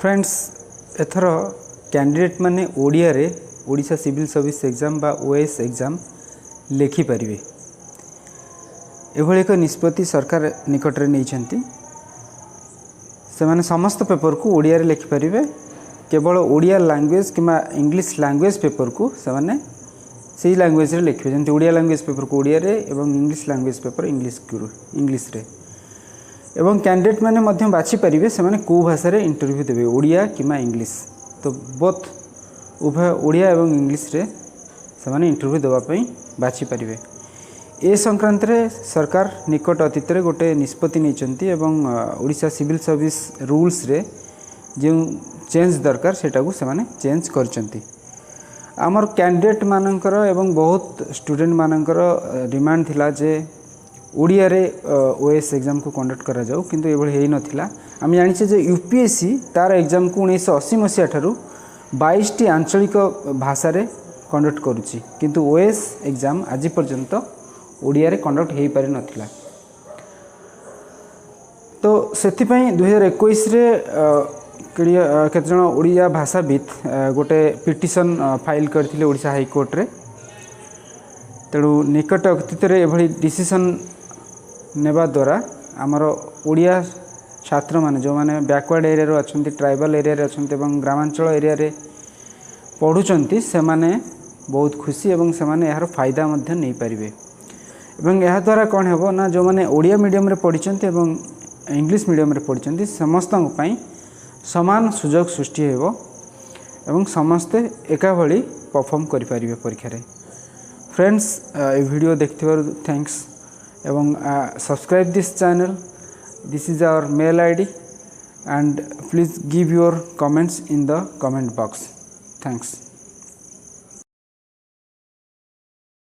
Friends एथर candidate माने ओडिया रे Odisha civil service exam बा ओएस एग्जाम लिखिपारे एभली एक निष्पत्ति सरकार निकट में नहीं से समस्त पेपर को ओडिया रे लिखिपारे केवल ओडिया लैंग्वेज किंवा इंग्लिश लैंग्वेज पेपर को से लैंग्वेज रे लिखे जमी ओडिया लैंग्वेज पेपर को ओडिया रे एवं इंग्लिश लैंग्वेज पेपर इंग्लिश रे एवं कैंडिडेट मैंने मध्य बाछि पारिबे से माने को भाषा रे इंटरव्यू देबे ओडिया किमा इंग्लिश तो बोथ उभय ओडिया एवं इंग्लिश रे से माने इंटरव्यू देबा पई बाछि पारिबे। ए संक्रांत रे सरकार निकट अतीत रे गोटे निष्पत्ति नैचंती एवं ओडिशा सिविल सर्विस रूल्स रे जो चेंज दरकार सेटा को से माने चेंज करचंती। आमर कैंडिडेट मानकर एवं बहुत स्टूडेंट मानकर डिमांड थिला जे ओडिया रे ओएस एग्जाम को कंडक्ट करा जाऊ किंतु एभली हेई नथिला। आम जानिछे जे यूपीएससी तार एग्जाम को 1980 मसीहा ठारू 22 टी आंचलिक भाषा रे कंडक्ट करूची किंतु ओएस एग्जाम आज पर्यंत ओडिया रे कंडक्ट हेई पारि नथिला। तो सेति पई 2021 रे केते जण ओडिया भाषाविद गोटे पिटिशन फाइल करथिले ओडिशा हाई कोर्ट रे। तेणु निकट अतीत एभली डिसीजन नेबा द्वारा आमर ओडिया छात्र माने जो माने बैकवर्ड एरिया रे अछंती ट्राइबल एरिया रे अछंती एवं ग्रामांचल एरिया रे पढुचंती से माने बहुत खुशी एवं से माने यार फायदा मध्य नहीं पारिबे एवं यह द्वारा कौन हेबो ना जो माने ओडिया मीडियम रे पढिचंती एवं इंग्लिश मीडियम रे पढिचंती समस्त पई समान सुजोग सृष्टि हेबो एवं समस्ते एका भली परफॉर्म करि पारिबे परीक्षा रे। फ्रेंड्स ये वीडियो देखते थैंक्स एवं subscribe this channel. This is our mail ID and please give your comments in the comment box. Thanks.